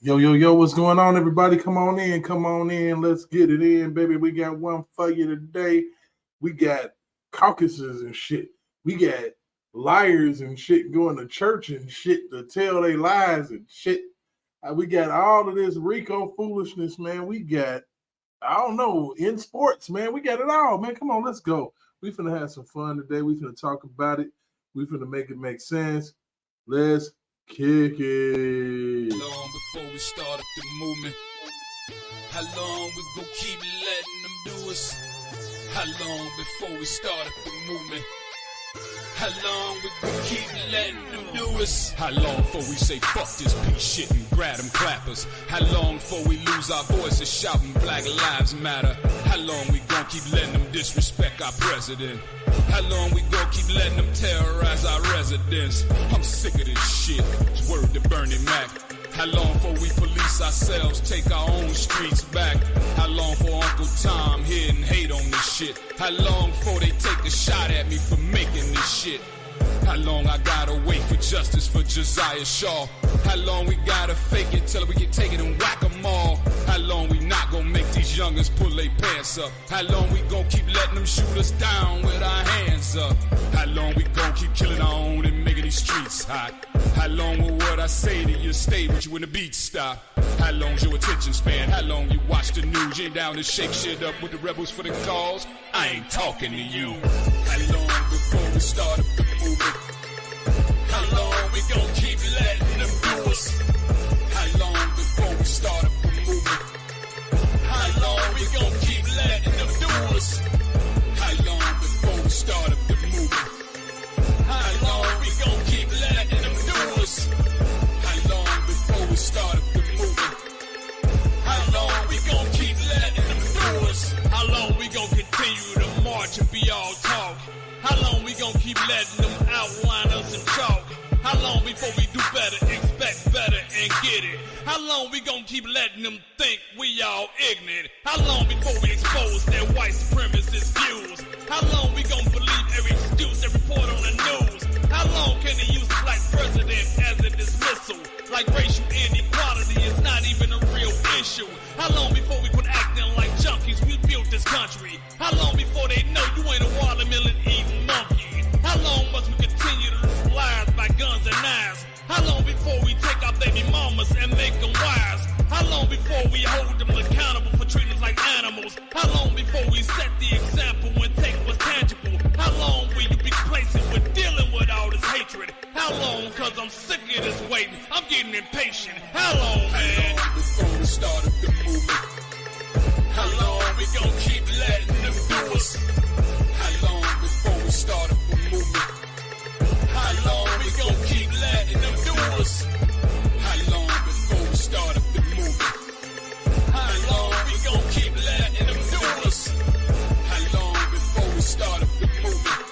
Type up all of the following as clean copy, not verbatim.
Yo, what's going on, everybody? Come on in. Let's get it in, baby. We got one for you today. We got caucuses and shit. We got liars and shit going to church and shit to tell they lies and shit. We got all of this Rico foolishness, man. We got, I don't know, in sports, man. We got it all, man. Come on, let's go. We finna have some fun today. We finna talk about it. We finna make it make sense. Let's kick it. Long before we started the movement, how long we gon' keep letting them do us? How long before we started the movement? How long we gon' keep letting them do us? How long before we say fuck this piece shit and grab them clappers? How long before we lose our voices shouting Black Lives Matter? How long we gon' keep letting them disrespect our president? How long we gon' keep letting them terrorize our residents? I'm sick of this shit. It's word to Bernie Mac. How long before we police ourselves, take our own streets back? How long for Uncle Tom here and hate on this shit? How long before they take a shot at me for making this shit? How long I gotta wait for justice for Josiah Shaw? How long we gotta fake it till we can take it and whack 'em all? How long we not gonna make these youngers pull their pants up? How long we gonna keep letting them shoot us down with our hands up? How long we gonna keep killing our own and making these streets hot? How long will what I say to you stay with you when the beats stop? How long's your attention span? How long you watch the news? You ain't down to shake shit up with the rebels for the cause? I ain't talking to you. How long before we start up the movement? How long we gon' keep letting them do us? How long before we start up the movement? How long we gon' keep letting them do us? How long before we start up the movement? How long we gon' keep letting them do us? How long before we start up the movement? How long we gon' keep letting them do us? How long we gon' continue to march and be all talk? How long we gon' keep letting them outline us and chalk? How long before we do better, expect better, and get it? How long we gon' keep letting them think we all ignorant? How long before we expose their white supremacist views? How long we gon' believe every excuse they report on the news? How long can they use the black president as a dismissal? Like racial inequality is not even a real issue. How long before we quit acting like junkies? We built this country. How long before they know you ain't a watermelon eating monkey? How long must we continue to lose lives by guns and knives? How long before we take our baby mamas and make them wives? How long before we hold them accountable for treating us like animals? How long before we set the example when take what's tangible? How long will you be complacent with dealing with all this hatred? How long? Cause I'm sick of this waiting. I'm getting impatient. How long, man? How long before we start up the movement? How long we gon' keep letting them do us? How long before we start up the movement? How long we gon' keep letting them do us? How long before we start up the movement? How long we gon' keep letting them do us? How long before we start up the movement?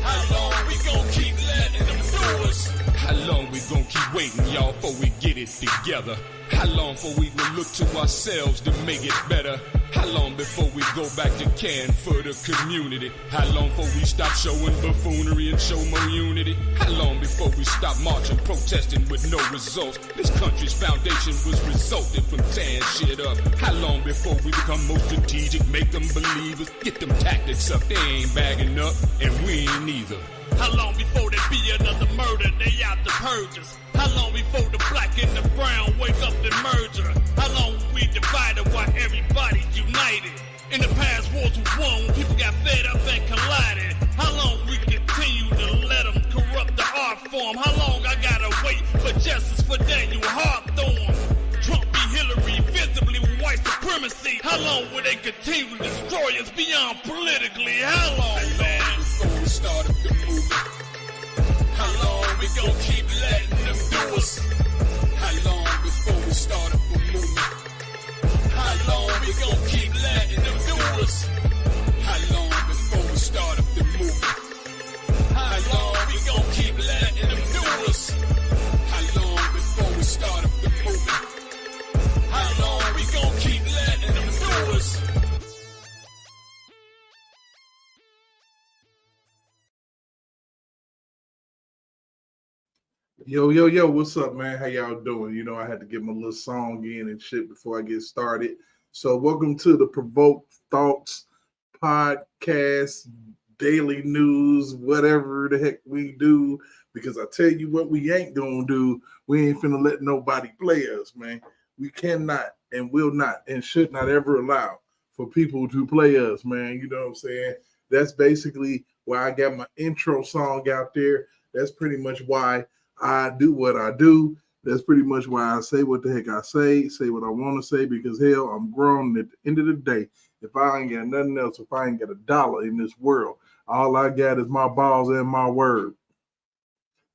How long we gon' keep letting them do us? How long we gon' keep waiting, y'all, before we get it together? How long before we will look to ourselves to make it better? How long before we go back to caring for the community? How long before we stop showing buffoonery and show more unity? How long before we stop marching, protesting with no results? This country's foundation was resulting from tearing shit up. How long before we become more strategic, make them believers? Get them tactics up, they ain't bagging up, and we ain't either. How long before there be another murder, they out to purge us? How long before the black and the brown wake up and merger? How long we divided while everybody's united? In the past wars we won, people got fed up and collided. How long we continue to let them corrupt the art form? How long I gotta wait for justice for Daniel Hawthorne? Trump be Hillary visibly with white supremacy. How long will they continue to destroy us beyond politically? How long, man? Before we start up the movement? How long we gon' keep letting them do us? How long before we start up the movement? How long we gon' keep letting them do us? How long before we start up the movement? How long we gon' keep letting them do us? How long before we start up the movement? How long we gon' keep letting them do us? Yo, what's up, man? How y'all doing? You know, I had to get my little song in and shit before I get started. So, welcome to the Provoked Thoughts podcast, daily news, whatever the heck we do. Because I tell you what, we ain't gonna do. We ain't finna let nobody play us, man. We cannot and will not and should not ever allow for people to play us, man. You know what I'm saying? That's basically why I got my intro song out there. That's pretty much why I do what I do. That's pretty much why I say what the heck I say what I want to say, because hell, I'm grown. At the end of the day, if I ain't got nothing else, if I ain't got a dollar in this world, all I got is my balls and my word.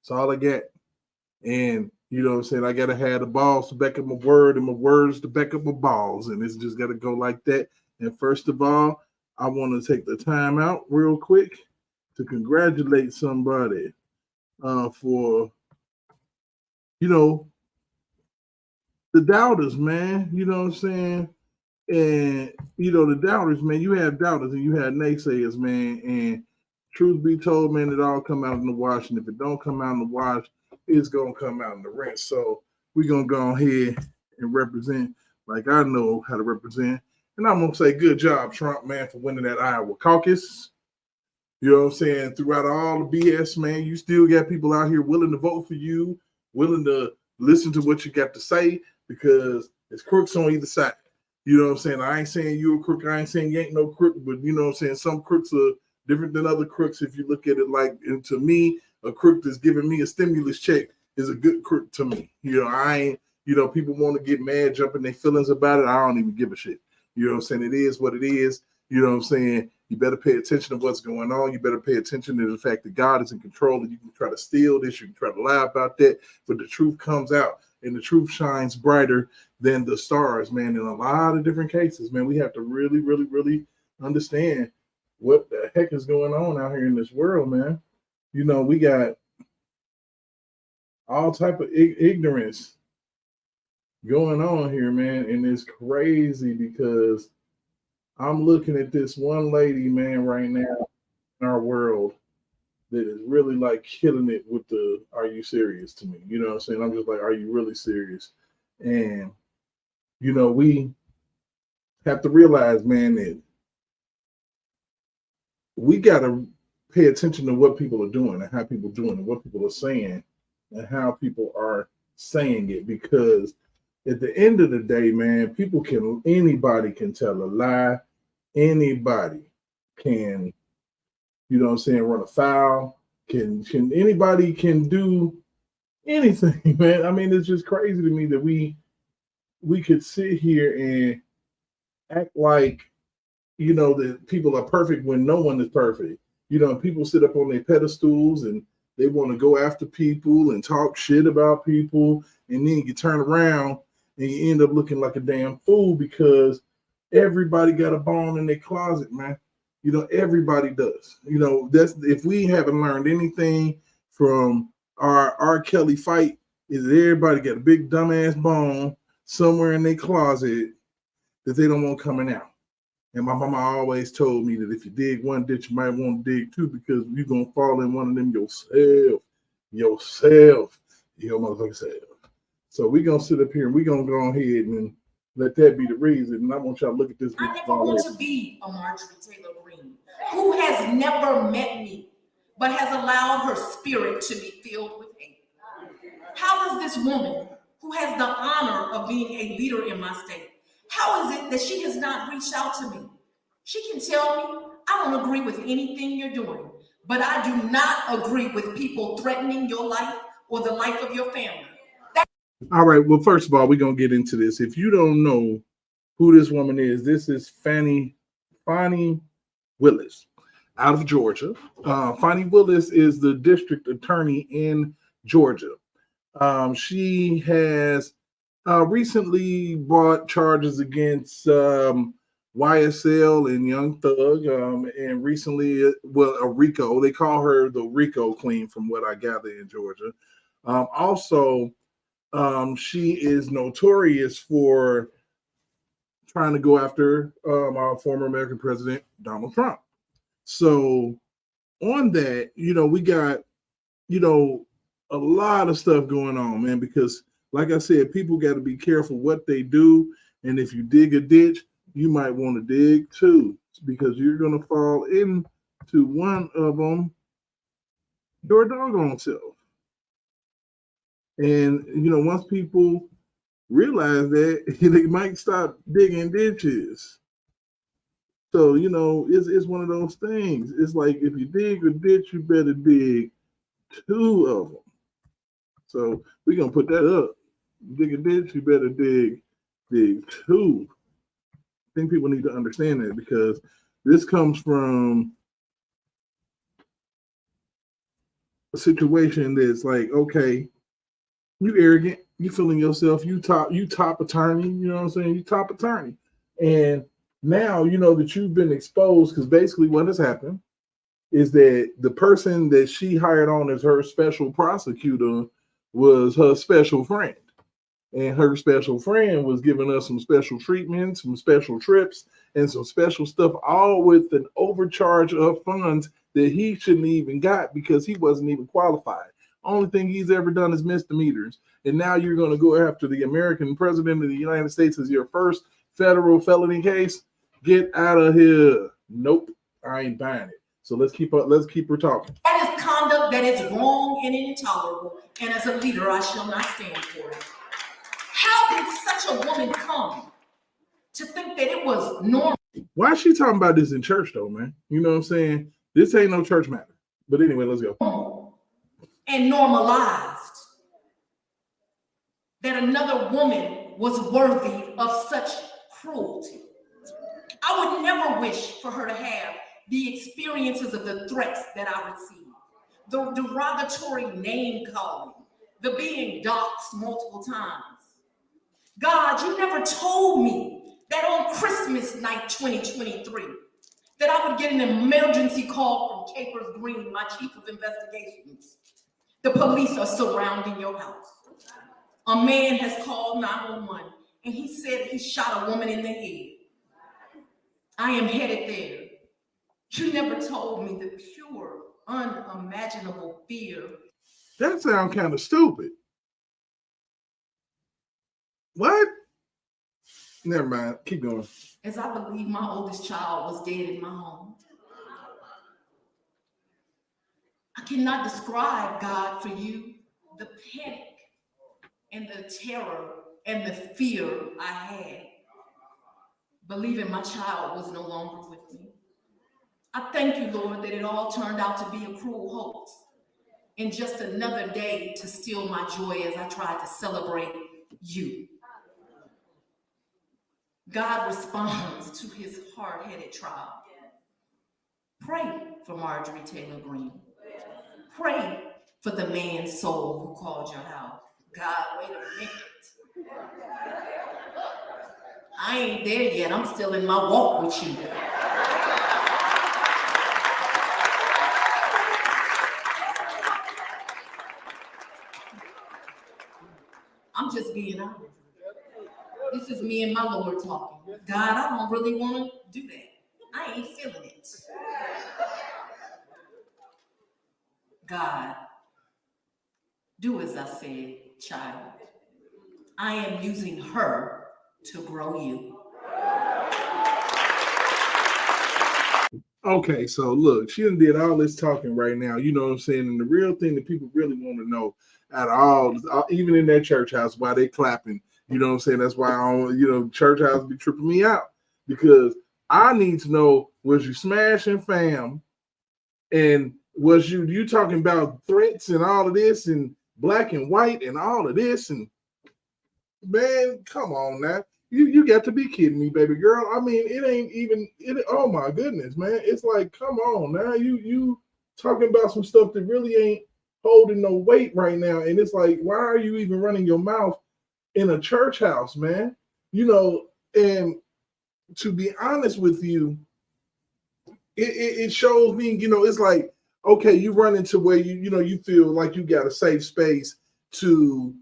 That's all I got. And you know what I'm saying? I gotta have the balls to back up my word and my words to back up my balls. And it's just gotta go like that. And first of all, I want to take the time out real quick to congratulate somebody for, you know, the doubters, man. You know what I'm saying? And you know, the doubters, man, you have doubters and you have naysayers, man. And truth be told, man, it all come out in the wash. And if it don't come out in the wash, it's gonna come out in the rinse. So we're gonna go ahead and represent like I know how to represent. And I'm gonna say good job, Trump, man, for winning that Iowa caucus. You know what I'm saying? Throughout all the BS, man, you still got people out here willing to vote for you, willing to listen to what you got to say, because there's crooks on either side. You know what I'm saying? I ain't saying you a crook. I ain't saying you ain't no crook, but you know what I'm saying? Some crooks are different than other crooks. If you look at it like, and to me, a crook that's giving me a stimulus check is a good crook to me. You know, I ain't, you know, people want to get mad, jumping their feelings about it. I don't even give a shit. You know what I'm saying? It is what it is. You know what I'm saying? You better pay attention to what's going on. You better pay attention to the fact that God is in control, and you can try to steal this, you can try to lie about that, but the truth comes out, and the truth shines brighter than the stars, man. In a lot of different cases, man, we have to really, really, really understand what the heck is going on out here in this world, man. You know, we got all type of ignorance going on here, man, and it's crazy because I'm looking at this one lady, man, right now in our world that is really like killing it with the "Are you serious?" to me. You know what I'm saying? I'm just like, "Are you really serious?" And you know, we have to realize, man, that we got to pay attention to what people are doing and how people are doing and what people are saying and how people are saying it, because at the end of the day, man, anybody can tell a lie, anybody can, you know what I'm saying, run a foul, can anybody can do anything, man. I mean, it's just crazy to me that we could sit here and act like, you know, that people are perfect when no one is perfect. You know, people sit up on their pedestals and they want to go after people and talk shit about people, and then you turn around and you end up looking like a damn fool because everybody got a bone in their closet, man. You know, everybody does. You know, that's if we haven't learned anything from our R. Kelly fight, is that everybody got a big dumbass bone somewhere in their closet that they don't want coming out. And my mama always told me that if you dig one ditch, you might want to dig two, because you're going to fall in one of them yourself, your motherfucking self. So we're going to sit up here and we're going to go ahead and let that be the reason. And I want y'all to look at this. I never want to be a Marjorie Taylor Greene, who has never met me, but has allowed her spirit to be filled with hate. How is this woman, who has the honor of being a leader in my state, how is it that she has not reached out to me? She can tell me, I don't agree with anything you're doing, but I do not agree with people threatening your life or the life of your family. All right. Well, first of all, we're going to get into this. If you don't know who this woman is, this is Fani Willis out of Georgia. Fani Willis is the district attorney in Georgia. She has recently brought charges against YSL and Young Thug, and recently, well, a RICO. They call her the RICO Queen, from what I gather, in Georgia. Also, she is notorious for trying to go after our former American president, Donald Trump. So on that, you know, we got, you know, a lot of stuff going on, man, because like I said, people got to be careful what they do. And if you dig a ditch, you might want to dig two, because you're going to fall into one of them your doggone self. And, once people realize that, they might stop digging ditches. So, it's one of those things. It's like, if you dig a ditch, you better dig two of them. So we're going to put that up. Dig a ditch, you better dig two. I think people need to understand that, because this comes from a situation that's like, okay, you arrogant, you feeling yourself, you top attorney, you know what I'm saying? You top attorney. And now you know that you've been exposed, because basically what has happened is that the person that she hired on as her special prosecutor was her special friend. And her special friend was giving us some special treatment, some special trips, and some special stuff, all with an overcharge of funds that he shouldn't even got, because he wasn't even qualified. Only thing he's ever done is misdemeanors. And now you're going to go after the American president of the United States as your first federal felony case? Get out of here. Nope, I ain't buying it. So let's keep her talking. That is conduct that is wrong and intolerable. And as a leader, I shall not stand for it. How did such a woman come to think that it was normal? Why is she talking about this in church, though, man? You know what I'm saying? This ain't no church matter. But anyway, let's go. And normalized that another woman was worthy of such cruelty. I would never wish for her to have the experiences of the threats that I received, the derogatory name calling, the being doxxed multiple times. God, you never told me that on Christmas night 2023, that I would get an emergency call from Capers Green, my chief of investigations. The police are surrounding your house. A man has called 911 and he said he shot a woman in the head. I am headed there. You never told me the pure, unimaginable fear. That sounds kind of stupid. What? Never mind. Keep going. As I believe my oldest child was dead in my home. I cannot describe, God, for you the panic and the terror and the fear I had, believing my child was no longer with me. I thank you, Lord, that it all turned out to be a cruel hoax and just another day to steal my joy as I tried to celebrate you. God responds to his hard-headed trial. Pray for Marjorie Taylor Greene. Pray for the man's soul who called your house. God, wait a minute. I ain't there yet. I'm still in my walk with you. I'm just being honest. This is me and my Lord talking. God, I don't really want to do that. I ain't feeling it. God, do as I said, child. I am using her to grow you. Okay, so look, she done did all this talking right now. You know what I'm saying? And the real thing that people really want to know at all, even in that church house, why they clapping. You know what I'm saying? That's why I don't, church house be tripping me out, because I need to know, was you smashing fam? And was you talking about threats and all of this and black and white and all of this? And man, come on now. You got to be kidding me, baby girl. I mean, it ain't even oh my goodness, man. It's like, come on now. You talking about some stuff that really ain't holding no weight right now. And it's like, why are you even running your mouth in a church house, man? And to be honest with you, it shows me, it's like, okay, you run into where you feel like you got a safe space to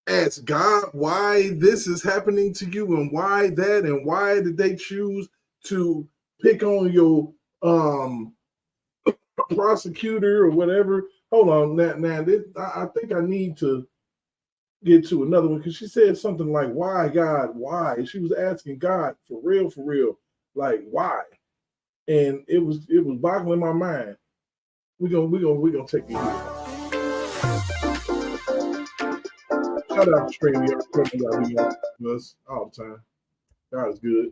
ask God why this is happening to you and why that, and why did they choose to pick on your prosecutor or whatever. Hold on, I think I need to get to another one because she said something like, "Why, God, why?" She was asking God for real, like why, and it was boggling my mind. We're gonna take it here. Shout out to StreamYard us all the time. God is good.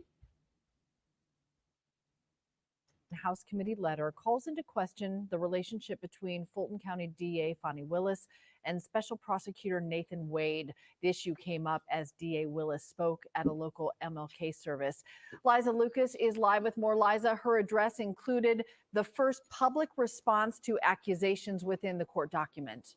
House committee letter calls into question the relationship between Fulton County DA Fani Willis and Special Prosecutor Nathan Wade. The issue came up as DA Willis spoke at a local MLK service. Liza Lucas is live with more. Liza, her address included the first public response to accusations within the court document.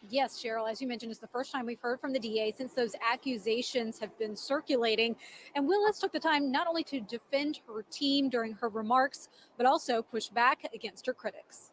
Yes, Cheryl, as you mentioned, it's the first time we've heard from the DA since those accusations have been circulating. And Willis took the time not only to defend her team during her remarks, but also push back against her critics.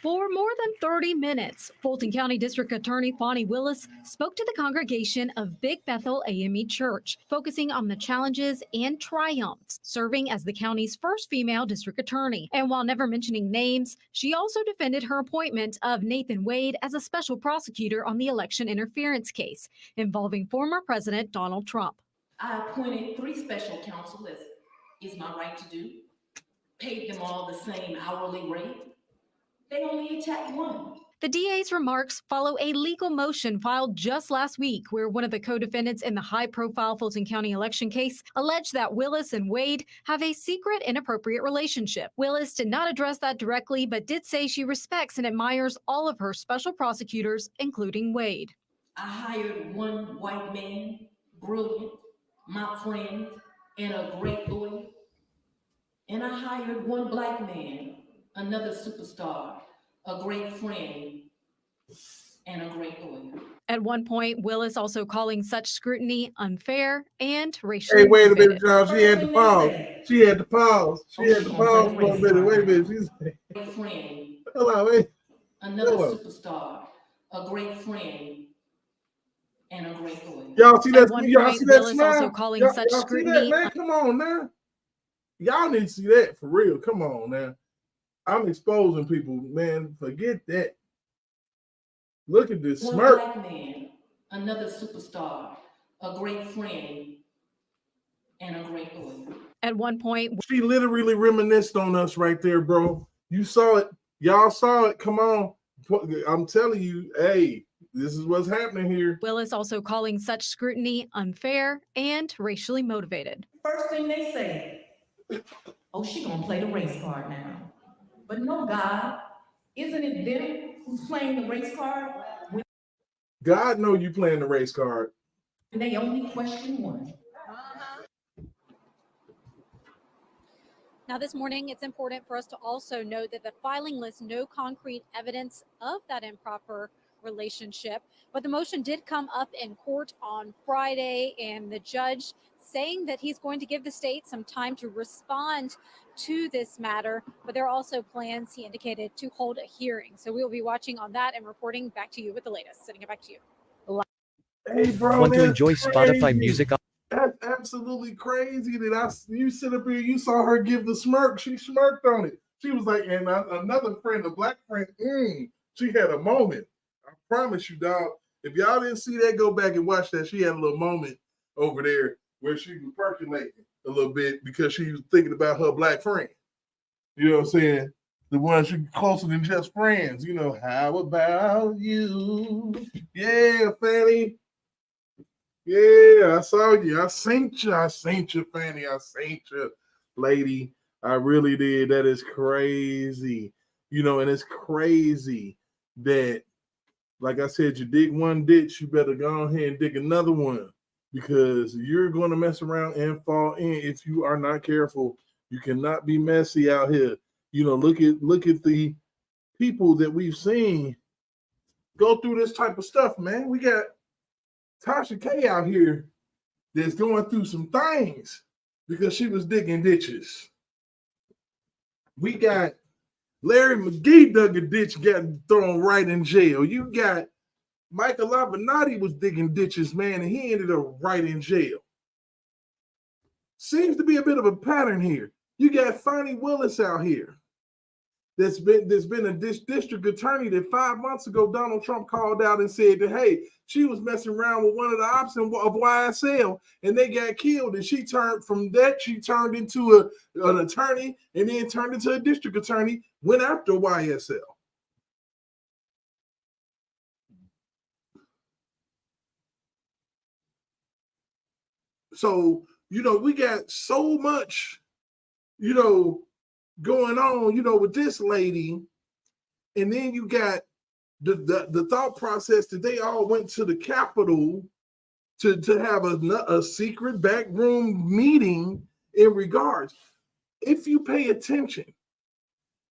For more than 30 minutes, Fulton County District Attorney Fani Willis spoke to the congregation of Big Bethel AME Church, focusing on the challenges and triumphs, serving as the county's first female district attorney. And while never mentioning names, she also defended her appointment of Nathan Wade as a special prosecutor on the election interference case involving former President Donald Trump. I appointed 3 special counsel, as is my right to do, paid them all the same hourly rate. They only attacked one. The DA's remarks follow a legal motion filed just last week where one of the co-defendants in the high-profile Fulton County election case alleged that Willis and Wade have a secret, inappropriate relationship. Willis did not address that directly, but did say she respects and admires all of her special prosecutors, including Wade. I hired one white man, brilliant, my friend, and a great lawyer. And I hired one black man, another superstar, a great friend, and a great lawyer. At one point, Willis also calling such scrutiny unfair and racially. Hey, wait a minute, motivated. John. She had to pause. She had to pause for a minute. Wait a minute. She's a friend. Hello, wait. Another superstar, a great friend, and a great lawyer. Y'all see that? At one Y'all point, see that Willis smile? also calling Y'all such see scrutiny. that, man? Come on now. Y'all need to see that for real. Come on now. I'm exposing people, man. Forget that. Look at this One smirk. black man, another superstar, a great friend, and a great lawyer. At one point, She literally reminisced on us right there, bro. You saw it. Y'all saw it. Come on. I'm telling you, hey, this is what's happening here. Willis also calling such scrutiny unfair and racially motivated. First thing they say, oh, she gonna play the race card now. But no, God, isn't it them who's playing the race card? God know you playing the race card. When they only question one. Now, this morning, it's important for us to also note that the filing lists no concrete evidence of that improper relationship, but the motion did come up in court on Friday, and the judge saying that he's going to give the state some time to respond to this matter, but there are also plans, he indicated, to hold a hearing. So we will be watching on that and reporting back to you with the latest. Sending it back to you. Hey, bro. Want to enjoy crazy. Spotify music? That's absolutely crazy that you sit up here, you saw her give the smirk. She smirked on it. She was like, and another friend, a black friend, she had a moment. I promise you, dog. If y'all didn't see that, go back and watch that. She had a little moment over there where she was percolating a little bit because she was thinking about her black friend. You know what I'm saying? The ones you closer than just friends. You know, how about you? Yeah, Fanny. Yeah, I saw you. I seen you, Fanny. I seen you, lady. I really did. That is crazy. You know, and it's crazy that, like I said, you dig one ditch, you better go ahead and dig another one because you're going to mess around and fall in if you are not careful. You cannot be messy out here. You know, look at the people that we've seen go through this type of stuff, man. We got Tasha K out here that's going through some things because she was digging ditches. We got Larry McGee dug a ditch, got thrown right in jail. You got Michael Avenatti was digging ditches, man, and he ended up right in jail. Seems to be a bit of a pattern here. You got Fonnie Willis out here. There's been a district attorney that 5 months ago Donald Trump called out and said that, hey, she was messing around with one of the ops of YSL and they got killed. And she turned into an attorney and then turned into a district attorney, went after YSL. So, we got so much, going on, with this lady. And then you got the thought process that they all went to the Capitol to have a secret backroom meeting in regards. If you pay attention,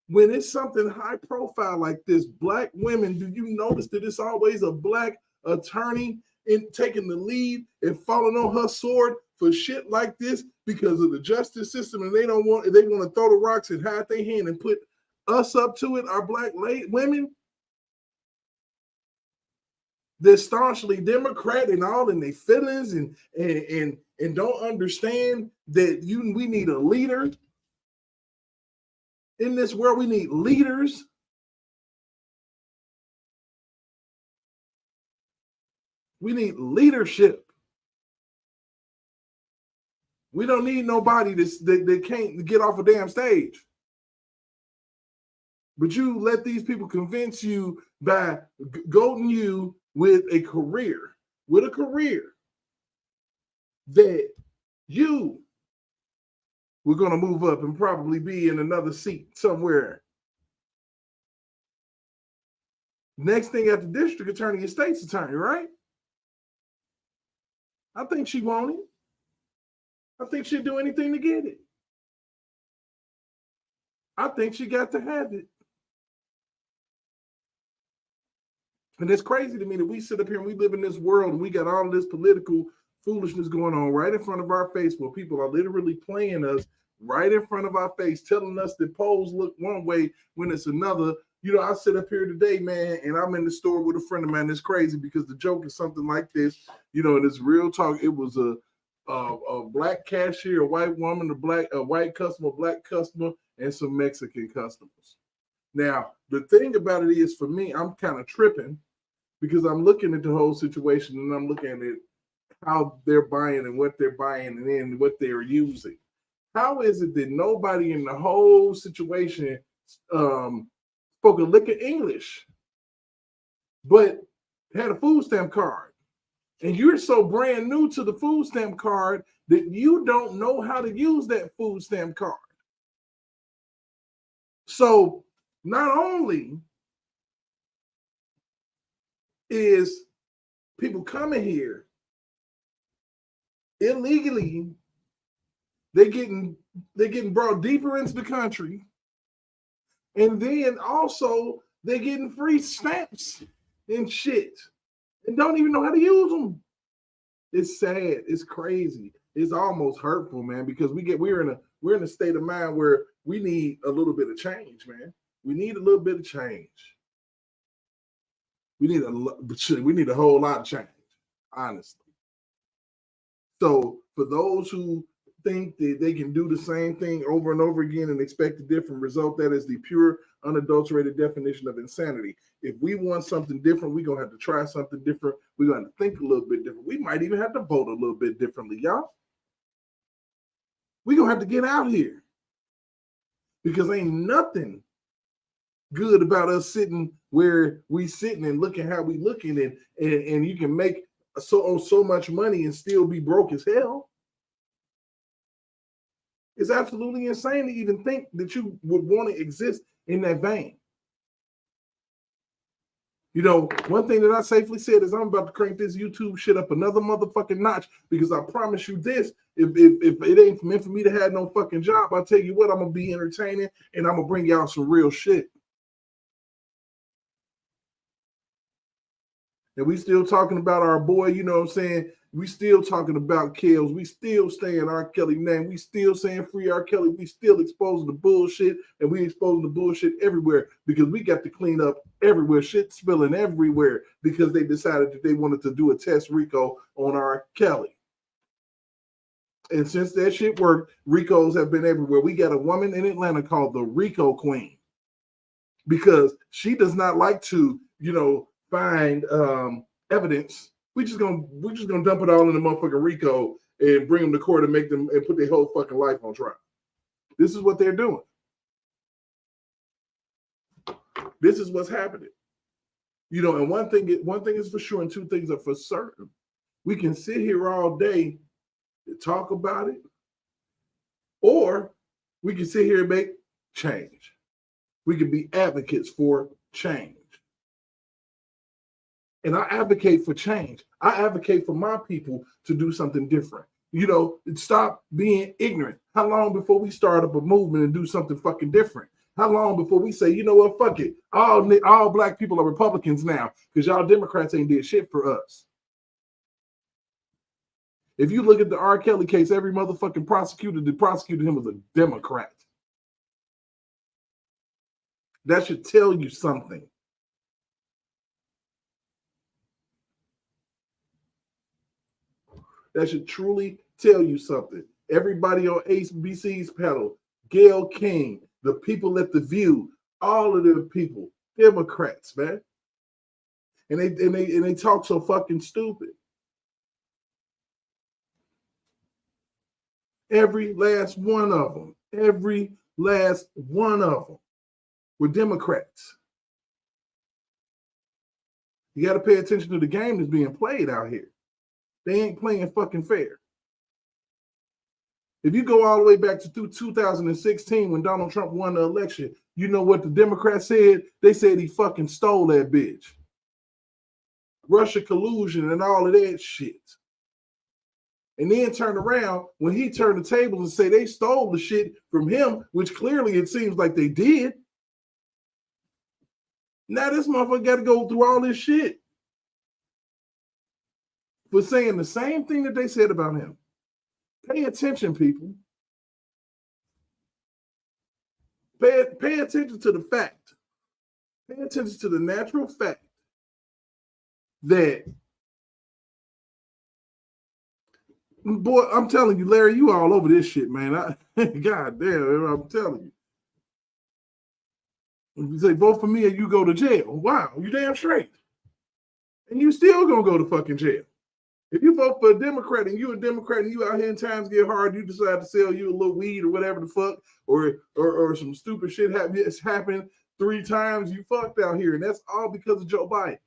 when it's something high profile like this, Black women, do you notice that it's always a Black attorney in taking the lead and falling on her sword for shit like this because of the justice system, and they want to throw the rocks and hide their hand and put us up to it, our Black women? They're staunchly Democrat and all in their feelings and don't understand that we need a leader. In this world, we need leaders. We need leadership. We don't need nobody that can't get off a damn stage. But you let these people convince you by goading you with a career that you were going to move up and probably be in another seat somewhere. Next thing after district attorney is state's attorney, right? I think she won it. I think she'd do anything to get it. I think she got to have it. And it's crazy to me that we sit up here and we live in this world and we got all of this political foolishness going on right in front of our face where people are literally playing us right in front of our face, telling us that polls look one way when it's another. I sit up here today, man, and I'm in the store with a friend of mine. It's crazy because the joke is something like this, and it's real talk. It was a Black cashier, a white woman, a white customer, Black customer, and some Mexican customers. Now, the thing about it is, for me, I'm kind of tripping because I'm looking at the whole situation and I'm looking at how they're buying and what they're buying and then what they're using. How is it that nobody in the whole situation spoke a lick of English, but had a food stamp card? And you're so brand new to the food stamp card that you don't know how to use that food stamp card. So not only is people coming here illegally, they're getting brought deeper into the country, and then also they're getting free stamps and shit and don't even know how to use them. It's sad. It's crazy. It's almost hurtful, man, because we're in a state of mind where we need a little bit of change, man. We need a little bit of change. We need a whole lot of change, honestly. So for those who think that they can do the same thing over and over again and expect a different result, that is the pure, unadulterated definition of insanity. If we want something different, we're going to have to try something different. We're going to think a little bit different. We might even have to vote a little bit differently, y'all. We're going to have to get out here because ain't nothing good about us sitting where we sitting and looking how we looking, and you can make so much money and still be broke as hell. It's absolutely insane to even think that you would want to exist in that vein. One thing that I safely said is I'm about to crank this YouTube shit up another motherfucking notch, because I promise you this, if it ain't meant for me to have no fucking job, I'll tell you what, I'm going to be entertaining and I'm going to bring y'all some real shit. And we still talking about our boy, you know what I'm saying? We still talking about Kels. We still saying R. Kelly name. We still saying free R. Kelly. We still exposing the bullshit, and we exposing the bullshit everywhere because we got to clean up everywhere. Shit spilling everywhere because they decided that they wanted to do a test RICO on R. Kelly. And since that shit worked, RICOs have been everywhere. We got a woman in Atlanta called the RICO Queen because she does not like to, find evidence. We're just gonna dump it all in the motherfucking RICO and bring them to court and make them and put their whole fucking life on trial. This is what they're doing. This is what's happening. And one thing is for sure, and two things are for certain. We can sit here all day and talk about it, or we can sit here and make change. We can be advocates for change. And I advocate for change. I advocate for my people to do something different. Stop being ignorant. How long before we start up a movement and do something fucking different? How long before we say, you know what, fuck it. All black people are Republicans now because y'all Democrats ain't did shit for us. If you look at the R. Kelly case, every motherfucking prosecutor that prosecuted him was a Democrat. That should tell you something. That should truly tell you something. Everybody on HBC's panel, Gayle King, the people at The View, all of them people, Democrats, man. And they talk so fucking stupid. Every last one of them were Democrats. You got to pay attention to the game that's being played out here. They ain't playing fucking fair. If you go all the way back to 2016 when Donald Trump won the election, you know what the Democrats said? They said he fucking stole that bitch. Russia collusion and all of that shit. And then turn around when he turned the tables and say they stole the shit from him, which clearly it seems like they did. Now this motherfucker got to go through all this shit for saying the same thing that they said about him. Pay attention, people. Pay attention to the fact. Pay attention to the natural fact that, boy, I'm telling you, Larry, you all over this shit, man. God damn, I'm telling you. If you say vote for me or you go to jail, wow, you damn straight. And you still gonna go to fucking jail. If you vote for a Democrat and you a Democrat and you out here and times get hard, you decide to sell you a little weed or whatever the fuck, or some stupid shit has happened 3 times, you fucked out here. And that's all because of Joe Biden.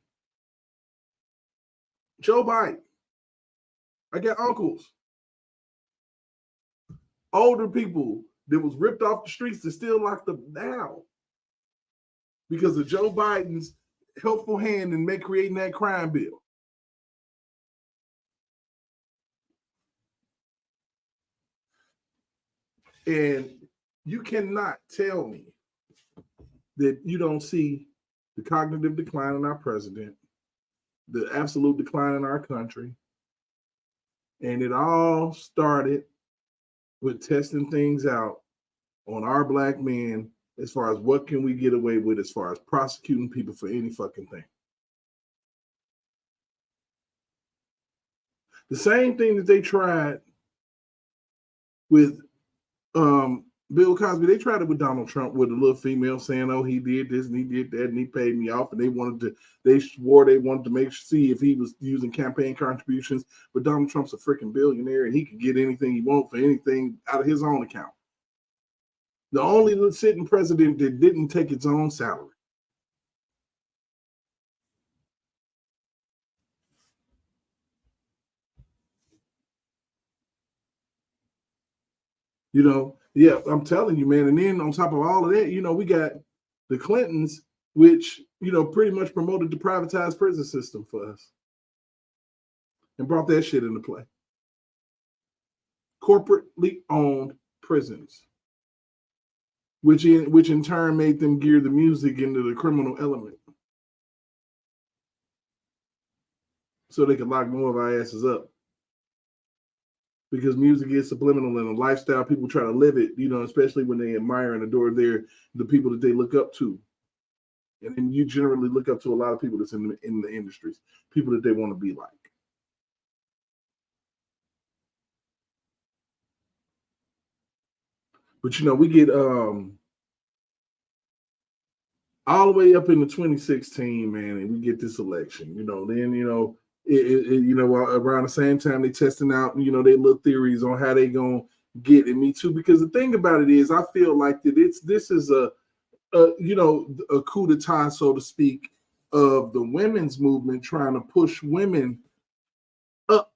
Joe Biden. I got uncles, older people that was ripped off the streets that still locked up now because of Joe Biden's helpful hand in creating that crime bill. And you cannot tell me that you don't see the cognitive decline in our president, the absolute decline in our country. And it all started with testing things out on our black men as far as what can we get away with as far as prosecuting people for any fucking thing. The same thing that they tried with Bill Cosby, they tried it with Donald Trump with a little female saying, oh, he did this and he did that and he paid me off. And they swore they wanted to see if he was using campaign contributions. But Donald Trump's a freaking billionaire and he could get anything he wants for anything out of his own account. The only sitting president that didn't take its own salary. Yeah, I'm telling you, man. And then on top of all of that, we got the Clintons, which, pretty much promoted the privatized prison system for us and brought that shit into play. Corporately owned prisons, which in turn made them gear the music into the criminal element so they could lock more of our asses up. Because music is subliminal and a lifestyle, people try to live it, especially when they admire and adore the people that they look up to. And then you generally look up to a lot of people that's in the industries, people that they want to be like. But we get all the way up into 2016, man, and we get this election. Then around the same time they testing out, their little theories on how they gonna get in Me Too. Because the thing about it is, I feel like that this is a coup d'etat, so to speak, of the women's movement trying to push women up,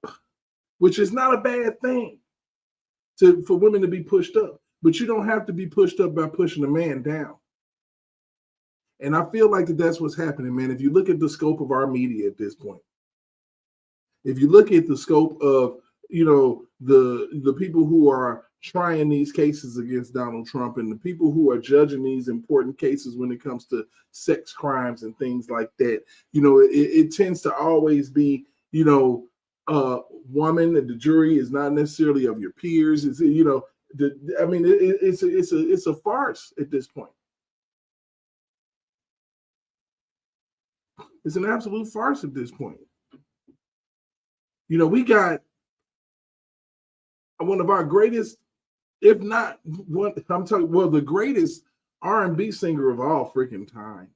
which is not a bad thing for women to be pushed up. But you don't have to be pushed up by pushing a man down. And I feel like that's what's happening, man. If you look at the scope of our media at this point, if you look at the scope of, the people who are trying these cases against Donald Trump and the people who are judging these important cases when it comes to sex crimes and things like that, it tends to always be, woman, the jury is not necessarily of your peers. It's, it's a farce at this point. It's an absolute farce at this point. We got one of our greatest, if not one, the greatest R&B singer of all freaking times,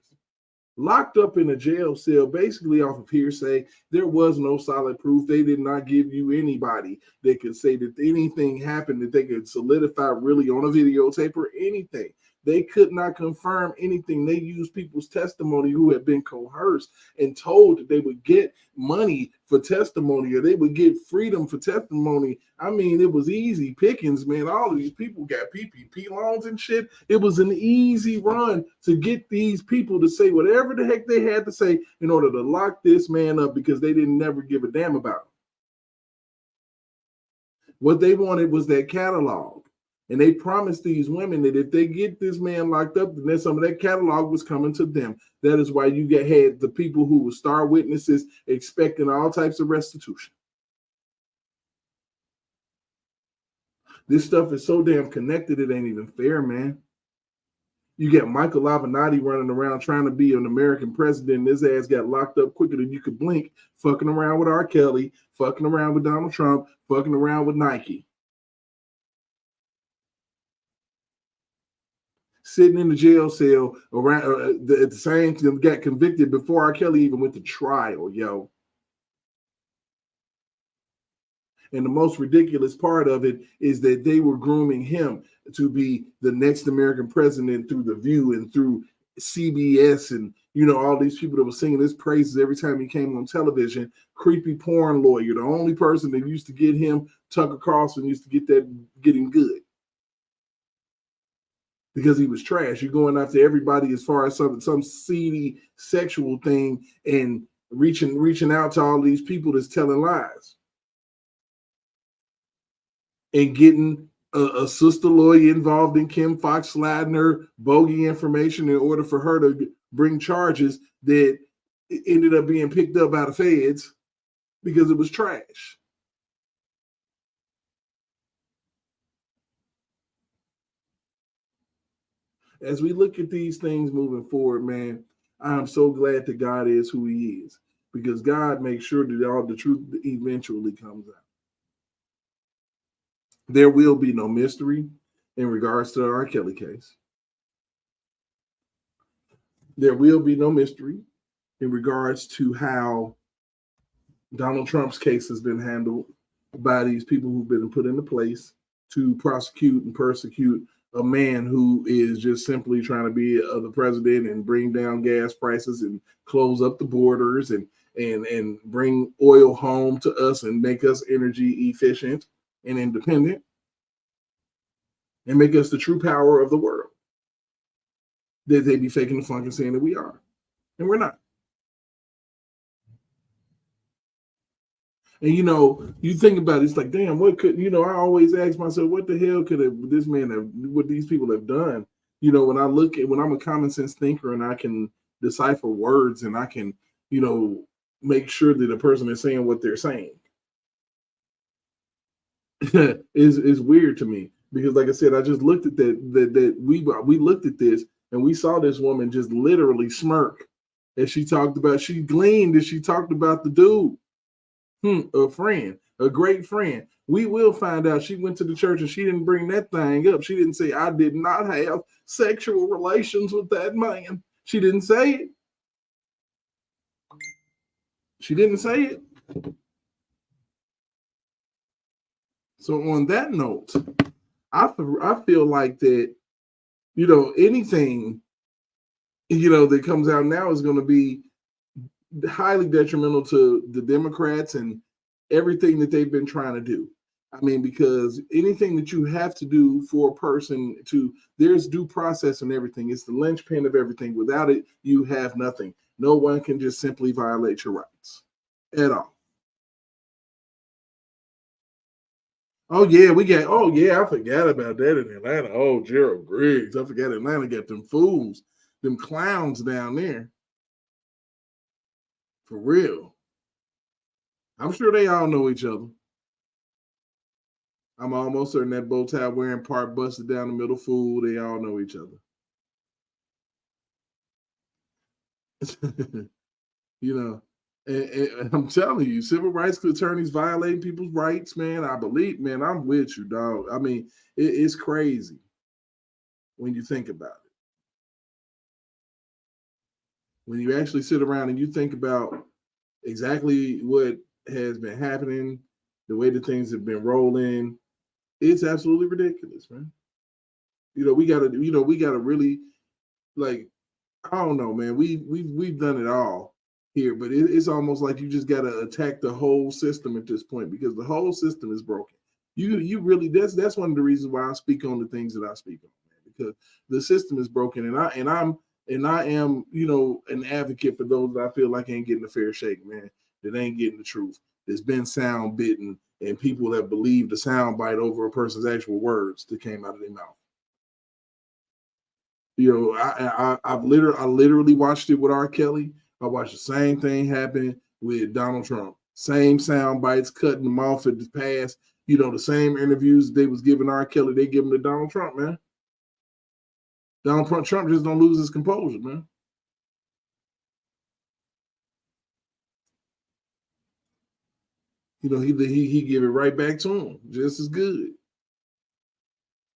locked up in a jail cell, basically off of hearsay. There was no solid proof. They did not give you anybody that could say that anything happened, that they could solidify really on a videotape or anything. They could not confirm anything. They used people's testimony who had been coerced and told that they would get money for testimony or they would get freedom for testimony. I mean, it was easy pickings, man. All of these people got PPP loans and shit. It was an easy run to get these people to say whatever the heck they had to say in order to lock this man up, because they didn't never give a damn about him. What they wanted was that catalog. And they promised these women that if they get this man locked up, then some of that catalog was coming to them. That is why you had the people who were star witnesses expecting all types of restitution. This stuff is so damn connected, it ain't even fair, man. You get Michael Avenatti running around trying to be an American president. His ass got locked up quicker than you could blink, fucking around with R. Kelly, fucking around with Donald Trump, fucking around with Nike. Sitting in the jail cell around at the same time, got convicted before R. Kelly even went to trial, yo. And the most ridiculous part of it is that they were grooming him to be the next American president through The View and through CBS and, all these people that were singing his praises every time he came on television. Creepy porn lawyer, the only person that used to get him, Tucker Carlson, used to get him good. Because he was trash. You're going after everybody as far as some seedy sexual thing and reaching out to all these people that's telling lies. And getting a sister lawyer involved in Kim Fox sliding her bogey information in order for her to bring charges that ended up being picked up by the feds because it was trash. As we look at these things moving forward, man, I'm so glad that God is who he is, because God makes sure that all the truth eventually comes out. There will be no mystery in regards to the R. Kelly case. There will be no mystery in regards to how Donald Trump's case has been handled by these people who've been put into place to prosecute and persecute a man who is just simply trying to be the president and bring down gas prices and close up the borders and bring oil home to us and make us energy efficient and independent and make us the true power of the world that they be faking the funk and saying that we are. And we're not. And, you think about it, it's like, damn, what could, I always ask myself, what the hell could this man have, what these people have done? When I'm a common sense thinker and I can decipher words and I can, make sure that a person is saying what they're saying. is weird to me, because like I said, I just looked at that we looked at this and we saw this woman just literally smirk as she gleaned as she talked about the dude. A friend. a great friend. We will find out she went to the church and she didn't bring that thing up. She didn't say, I did not have sexual relations with that man. She didn't say it. She didn't say it. So on that note, I feel like that, you know, anything, you know, that comes out now is going to be highly detrimental to the Democrats and everything that they've been trying to do. I mean, because anything that you have to do for a person to, there's due process and everything. It's the linchpin of everything. Without it, you have nothing. No one can just simply violate your rights at all. Oh yeah, I forgot about that in Atlanta. Oh, Gerald Griggs. I forgot Atlanta got them fools, them clowns down there. For real. I'm sure they all know each other. I'm almost certain that bow tie wearing part busted down the middle fool, they all know each other. You know, and I'm telling you, civil rights attorneys violating people's rights, man. I believe, man, I'm with you, dog. I mean, it's crazy when you think about it. When you actually sit around and you think about exactly what has been happening, the way that things have been rolling, it's absolutely ridiculous, man. We gotta really, like, I don't know, man. We've done it all here, but it's almost like you just gotta attack the whole system at this point because the whole system is broken. You really, that's one of the reasons why I speak on the things that I speak on, man, because the system is broken, and I am, an advocate for those that I feel like ain't getting a fair shake, man. That ain't getting the truth. There's been sound bitten, and people that believe the sound bite over a person's actual words that came out of their mouth. I literally watched it with R. Kelly. I watched the same thing happen with Donald Trump. Same sound bites, cutting them off at the pass. The same interviews they was giving R. Kelly, they give them to Donald Trump, man. Donald Trump just don't lose his composure, man. He give it right back to him just as good.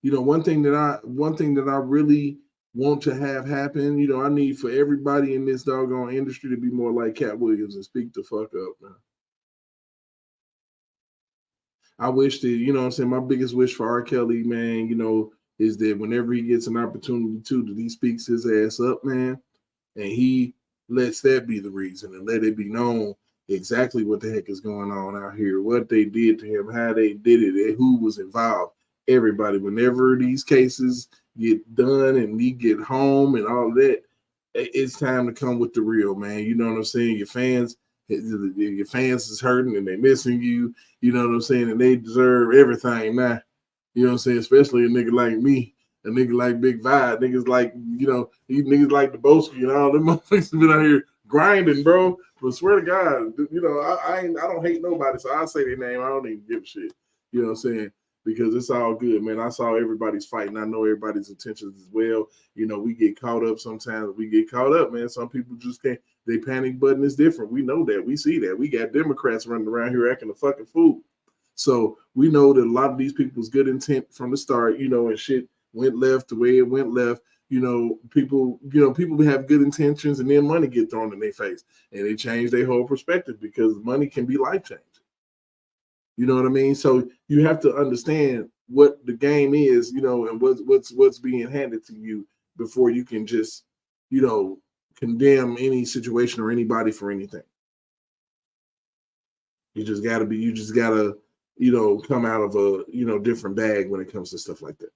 One thing that I really want to have happen, I need for everybody in this doggone industry to be more like Cat Williams and speak the fuck up, man. I wish that, my biggest wish for R. Kelly, man, is that whenever he gets an opportunity that he speaks his ass up, man, and he lets that be the reason and let it be known exactly what the heck is going on out here, what they did to him, how they did it, and who was involved. Everybody, whenever these cases get done and we get home and all that, it's time to come with the real, man. You know what I'm saying? Your fans is hurting and they're missing you. You know what I'm saying? And they deserve everything now. You know what I'm saying? Especially a nigga like me, a nigga like Big Vibe, niggas like, these niggas like the Boski and all them motherfuckers have been out here grinding, bro. But swear to God, I don't hate nobody, so I'll say their name. I don't even give a shit. You know what I'm saying? Because it's all good, man. I saw everybody's fight, and I know everybody's intentions as well. We get caught up sometimes. We get caught up, man. Some people just can't. Their panic button is different. We know that. We see that. We got Democrats running around here acting a fucking fool. So we know that a lot of these people's good intent from the start, and shit went left the way it went left. People have good intentions, and then money get thrown in their face, and they change their whole perspective because money can be life changing. You know what I mean? So you have to understand what the game is, and what's being handed to you before you can just, condemn any situation or anybody for anything. You just gotta come out of a, different bag when it comes to stuff like that.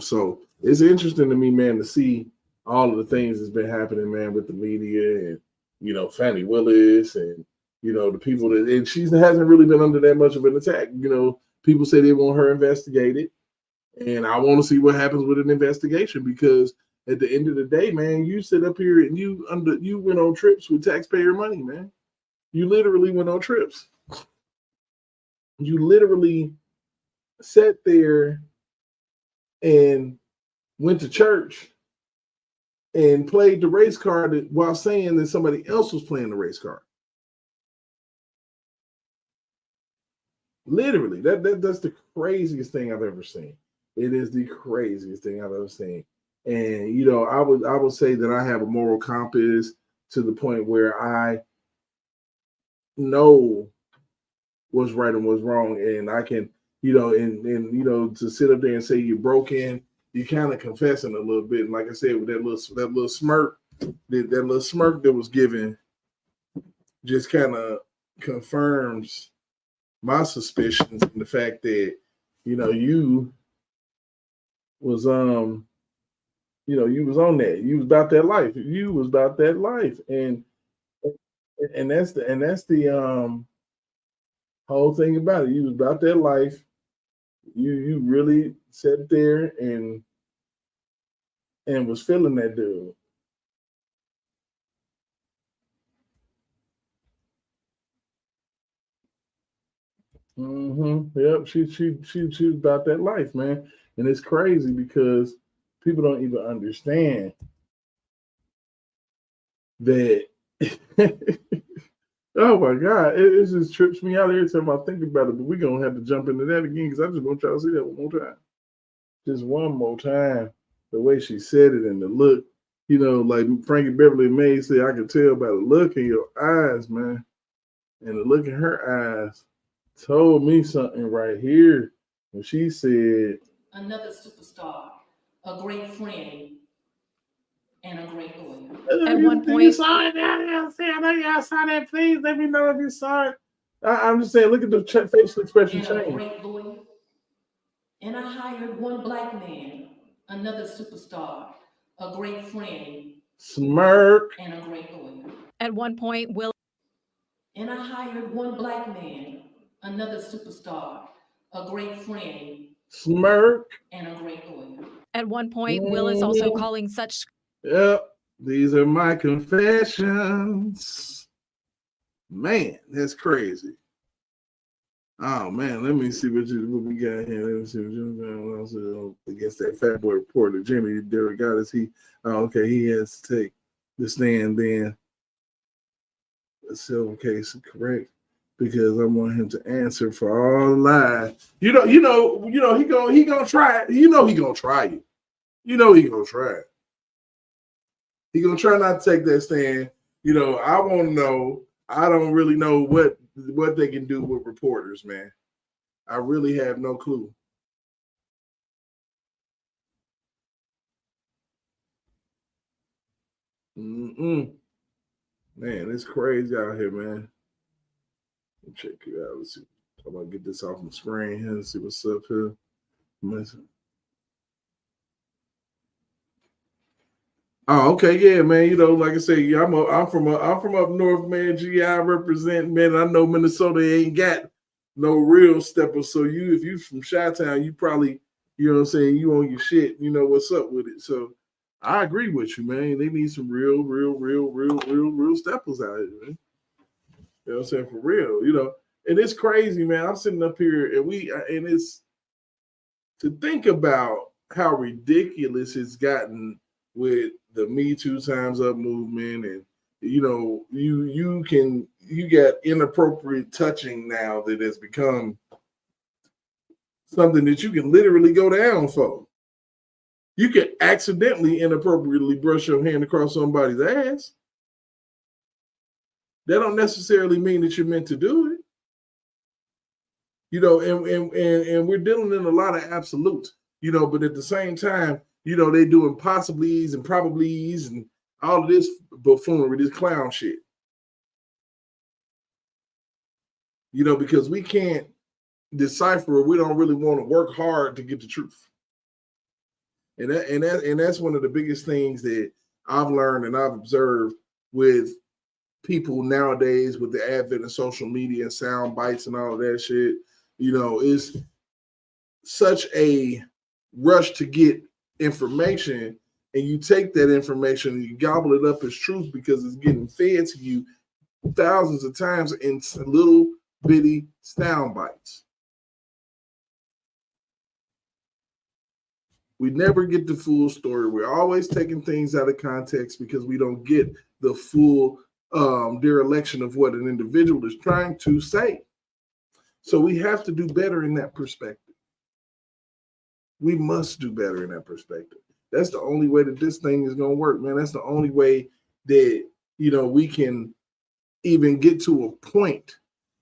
So it's interesting to me, man, to see all of the things that's been happening, man, with the media and, Fani Willis and, the people and she hasn't really been under that much of an attack. People say they want her investigated, and I want to see what happens with an investigation because at the end of the day, man, you sit up here and you went on trips with taxpayer money, man. You literally went on trips. You literally sat there and went to church and played the race card while saying that somebody else was playing the race card. Literally, that's the craziest thing I've ever seen. It is the craziest thing I've ever seen. And you know, I would say that I have a moral compass to the point where I know what's right and what's wrong, and I can, you know, and you know, to sit up there and say you're broken, you kind of confessing a little bit. And like I said, with that little smirk, that little smirk that was given, just kind of confirms my suspicions and the fact that, you know, you was you was on that. You was about that life. You was about that life. And that's the whole thing about it. You was about that life. You really sat there and was feeling that dude. Yep, she's about that life, man. And it's crazy because people don't even understand that. Oh my God, it just trips me out every time I think about it. But we're gonna have to jump into that again because I just want y'all to see that one more time. Just one more time. The way she said it and the look, you know, like Frankie Beverly May said, I could tell by the look in your eyes, man. And the look in her eyes told me something right here when she said, another superstar, a great friend, and a great lawyer. At one point, you saw it. I know y'all saw that. Please let me know if you saw it. I'm just saying, look at the facial expression And a change. great lawyer. And I hired one black man, another superstar, a great friend, Smirk. and a great lawyer. At one point, Will. And I hired one black man, another superstar, a great friend, Smirk. and a great lawyer. At one point, Willis also calling such. Yep, these are my confessions. Man, that's crazy. Oh man, let me see what we got here. Let me see what you against that fat boy reporter, Jimmy Derogatis. He has to take the stand then. The civil case is correct because I want him to answer for all the lies. He gonna try it. You know he gonna try you. You know he gonna try it. He gonna try not to take that stand. You know, I want to know. I don't really know what they can do with reporters, man. I really have no clue. Man, it's crazy out here, man. Check it out. Let's see. I'm gonna get this off my screen here and see what's up here. Oh, okay, yeah, man. You know, like I say, I'm from up north, man. GI represent, man. I know Minnesota ain't got no real steppers. So if you from Chi-Town, you probably, you know what I'm saying, you on your shit. You know what's up with it. So I agree with you, man. They need some real steppers out here, man. You know what I'm saying? For real, you know. And it's crazy, man. I'm sitting up here and it's to think about how ridiculous it's gotten with the Me Too Time's Up movement, and you know, you got inappropriate touching now that has become something that you can literally go down for. You can accidentally inappropriately brush your hand across somebody's ass. That don't necessarily mean that you're meant to do it. You know, and we're dealing in a lot of absolutes, you know, but at the same time, you know, they doing possiblies and probablys and all of this buffoonery, this clown shit. You know, because we can't decipher, we don't really want to work hard to get the truth. And that's one of the biggest things that I've learned and I've observed with people nowadays with the advent of social media and sound bites and all of that shit. You know, is such a rush to get information, and you take that information and you gobble it up as truth because it's getting fed to you thousands of times in little bitty sound bites. We never get the full story. We're always taking things out of context because we don't get the full dereliction of what an individual is trying to say. So we have to do better in that perspective. We must do better in that perspective. That's the only way that this thing is going to work, man. That's the only way that, we can even get to a point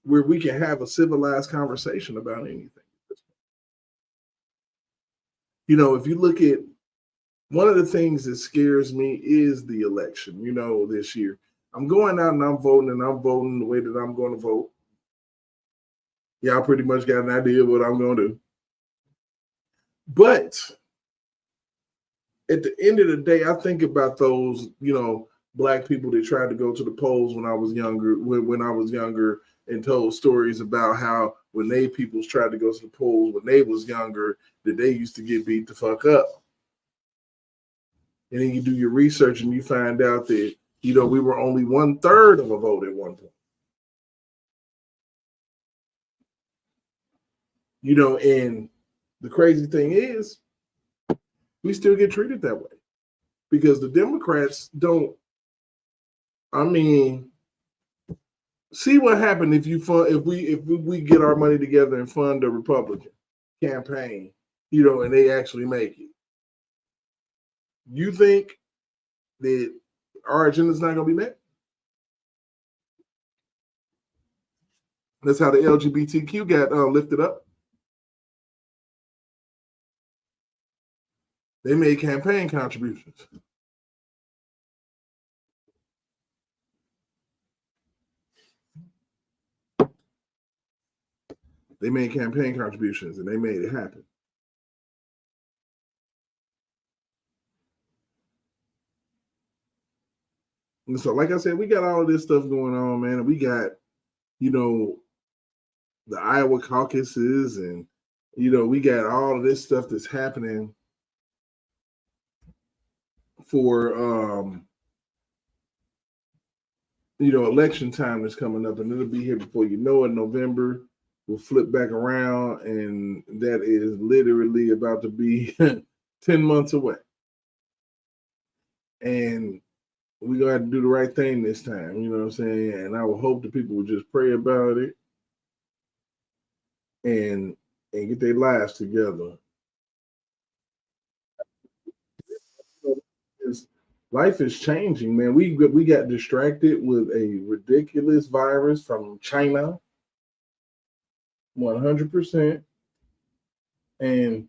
where we can have a civilized conversation about anything. If you look at one of the things that scares me is the election, this year. I'm going out and I'm voting the way that I'm going to vote. Y'all pretty much got an idea of what I'm going to do. But at the end of the day, I think about those, Black people that tried to go to the polls when I was younger, and told stories about how when they peoples tried to go to the polls when they was younger, that they used to get beat the fuck up. And then you do your research and you find out that, we were only 1/3 of a vote at one point. And the crazy thing is, we still get treated that way because the Democrats don't. See what happened if we get our money together and fund a Republican campaign, and they actually make it. You think that our agenda is not going to be met? That's how the LGBTQ got lifted up. They made campaign contributions. They made campaign contributions and they made it happen. And so, like I said, we got all of this stuff going on, man. And we got, the Iowa caucuses and, we got all of this stuff that's happening for, election time that's coming up, and it'll be here before you know it. November will flip back around, and that is literally about to be 10 months away. And we're going to have to do the right thing this time, you know what I'm saying? And I will hope that people will just pray about it and get their lives together. Life is changing, man. We got distracted with a ridiculous virus from China, 100%. And,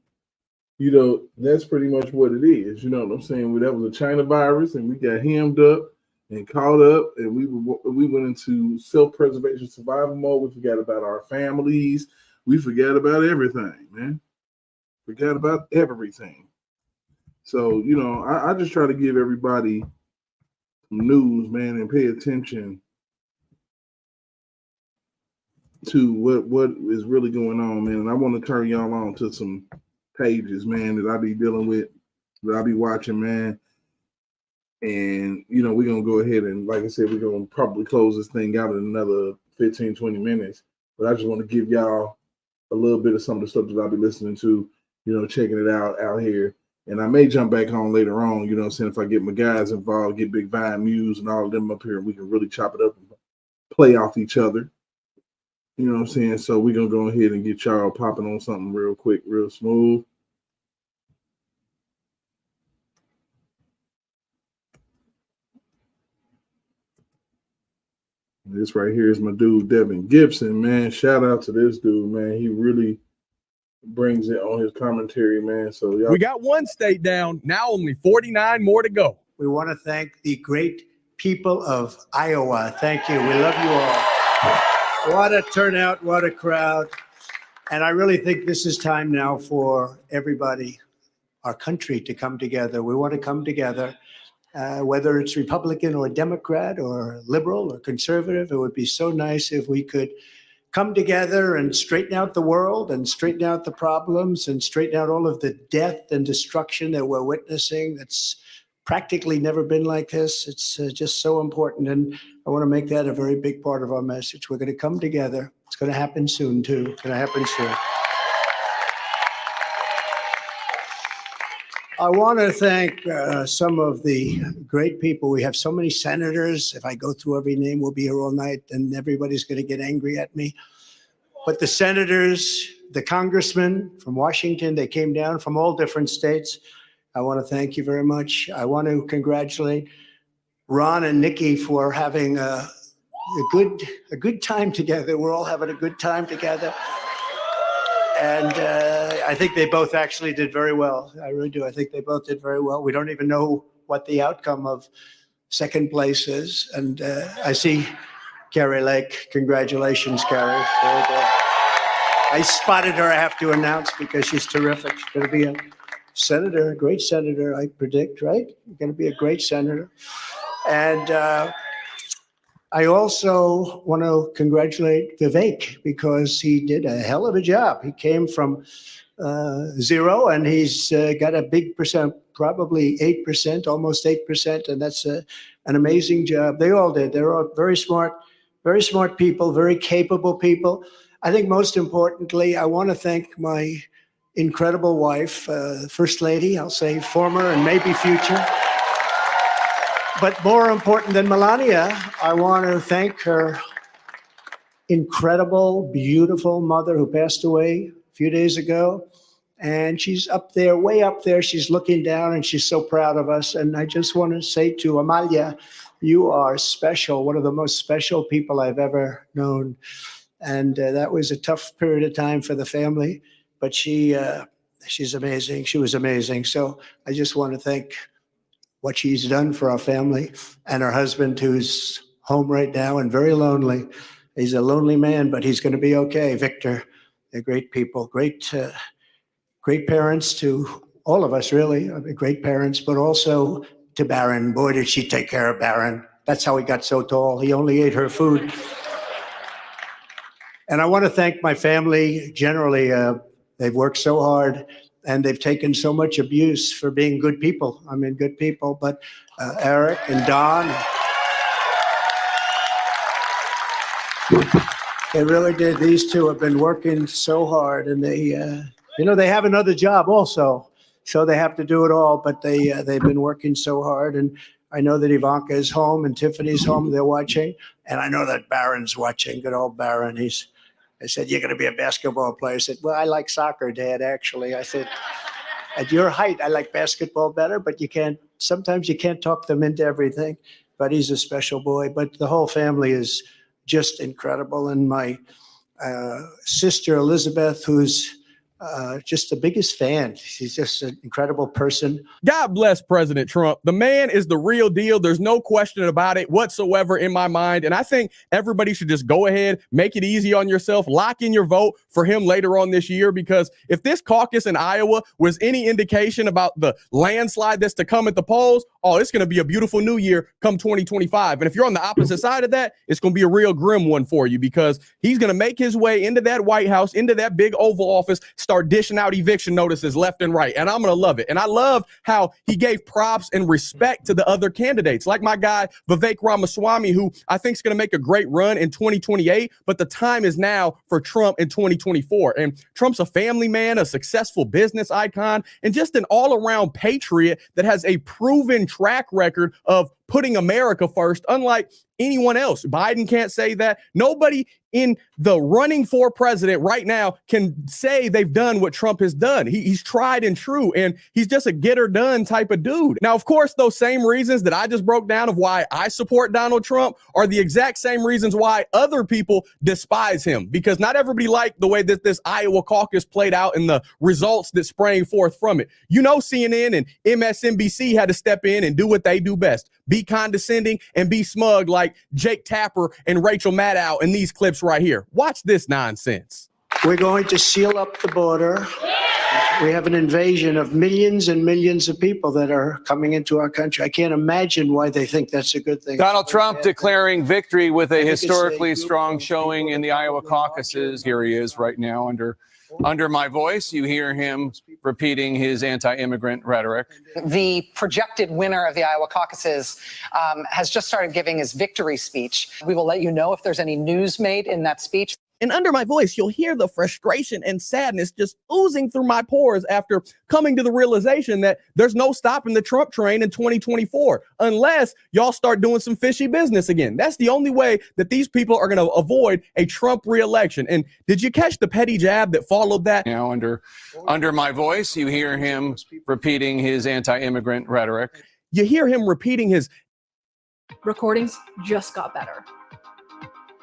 that's pretty much what it is. You know what I'm saying? That was a China virus, and we got hemmed up and caught up, and we went into self-preservation survival mode. We forgot about our families. We forgot about everything, man. Forgot about everything. So, I just try to give everybody some news, man, and pay attention to what is really going on, man. And I want to turn y'all on to some pages, man, that I be dealing with, that I be watching, man. And, we're going to go ahead and, like I said, we're going to probably close this thing out in another 15, 20 minutes. But I just want to give y'all a little bit of some of the stuff that I'll be listening to, checking it out here. And I may jump back on later on, you know what I'm saying, if I get my guys involved, get Big Vine Muse and all of them up here, and we can really chop it up and play off each other. You know what I'm saying? So we're going to go ahead and get y'all popping on something real quick, real smooth. This right here is my dude, Devin Gibson, man. Shout out to this dude, man. He really brings it on his commentary, man. So y'all, we got one state down, now only 49 more to go. We want to thank the great people of Iowa. Thank you. We love you all. What a turnout, what a crowd. And I really think this is time now for everybody, our country, to come together. We want to come together, whether it's Republican or Democrat or liberal or conservative. It would be so nice if we could come together and straighten out the world and straighten out the problems and straighten out all of the death and destruction that we're witnessing. That's practically never been like this. It's just so important. And I want to make that a very big part of our message. We're going to come together. It's going to happen soon, too. It's going to happen soon. I want to thank some of the great people. We have so many senators. If I go through every name, we'll be here all night, and everybody's going to get angry at me. But the senators, the congressmen from Washington, they came down from all different states. I want to thank you very much. I want to congratulate Ron and Nikki for having a good time together. We're all having a good time together. And I think they both actually did very well. I really do. I think they both did very well. We don't even know what the outcome of second place is. And I see Carrie Lake. Congratulations, Carrie. Very good. I spotted her, I have to announce, because she's terrific. She's going to be a senator, a great senator, I predict, right? You're going to be a great senator. And I also want to congratulate Vivek, because he did a hell of a job. He came from 0, and he's got a big percent, probably 8%, almost 8%. And that's an amazing job. They all did. They're all very smart people, very capable people. I think most importantly, I want to thank my incredible wife, First Lady, I'll say former and maybe future. But more important than Melania, I want to thank her incredible, beautiful mother who passed away a few days ago. And she's up there, way up there. She's looking down and she's so proud of us. And I just want to say to Amalia, you are special, one of the most special people I've ever known. And that was a tough period of time for the family, but she's amazing. She was amazing. So I just want to thank what she's done for our family, and her husband, who's home right now and very lonely. He's a lonely man, but he's going to be okay. Victor, they're great people, great parents to all of us, really. Great parents, but also to Barron. Boy, did she take care of Barron. That's how he got so tall. He only ate her food. And I want to thank my family generally. They've worked so hard, and they've taken so much abuse for being good people. I mean, good people. But Eric and Don, they really did. These two have been working so hard, and they have another job also, so they have to do it all. But they've been working so hard, and I know that Ivanka is home and Tiffany's home. They're watching, and I know that Barron's watching. Good old Barron. I said, you're going to be a basketball player. I said, well, I like soccer, Dad, actually. I said, at your height, I like basketball better, but sometimes you can't talk them into everything. But he's a special boy. But the whole family is just incredible. And my sister, Elizabeth, who's just the biggest fan. She's just an incredible person. God bless President Trump. The man is the real deal. There's no question about it whatsoever in my mind. And I think everybody should just go ahead, make it easy on yourself, lock in your vote for him later on this year, because if this caucus in Iowa was any indication about the landslide that's to come at the polls, it's going to be a beautiful new year come 2025. And if you're on the opposite side of that, it's going to be a real grim one for you, because he's going to make his way into that White House, into that big Oval Office, start dishing out eviction notices left and right. And I'm going to love it. And I love how he gave props and respect to the other candidates, like my guy, Vivek Ramaswamy, who I think is going to make a great run in 2028. But the time is now for Trump in 2024. And Trump's a family man, a successful business icon, and just an all-around patriot that has a proven track record of putting America first, unlike anyone else. Biden can't say that. Nobody in the running for president right now can say they've done what Trump has done. He's tried and true, and he's just a get her done type of dude. Now, of course, those same reasons that I just broke down of why I support Donald Trump are the exact same reasons why other people despise him, because not everybody liked the way that this Iowa caucus played out and the results that sprang forth from it. You know, CNN and MSNBC had to step in and do what they do best. Be condescending and be smug like Jake Tapper and Rachel Maddow in these clips right here. Watch this nonsense. We're going to seal up the border. We have an invasion of millions and millions of people that are coming into our country. I can't imagine why they think that's a good thing. Donald Trump declaring victory with a historically strong showing in the Iowa caucuses. Here he is right now under my voice. You hear him repeating his anti-immigrant rhetoric. The projected winner of the Iowa caucuses has just started giving his victory speech. We will let you know if there's any news made in that speech. And under my voice, you'll hear the frustration and sadness just oozing through my pores after coming to the realization that there's no stopping the Trump train in 2024 unless y'all start doing some fishy business again. That's the only way that these people are going to avoid a Trump reelection. And did you catch the petty jab that followed that? Now, under my voice, you hear him repeating his anti-immigrant rhetoric. You hear him repeating his recordings just got better.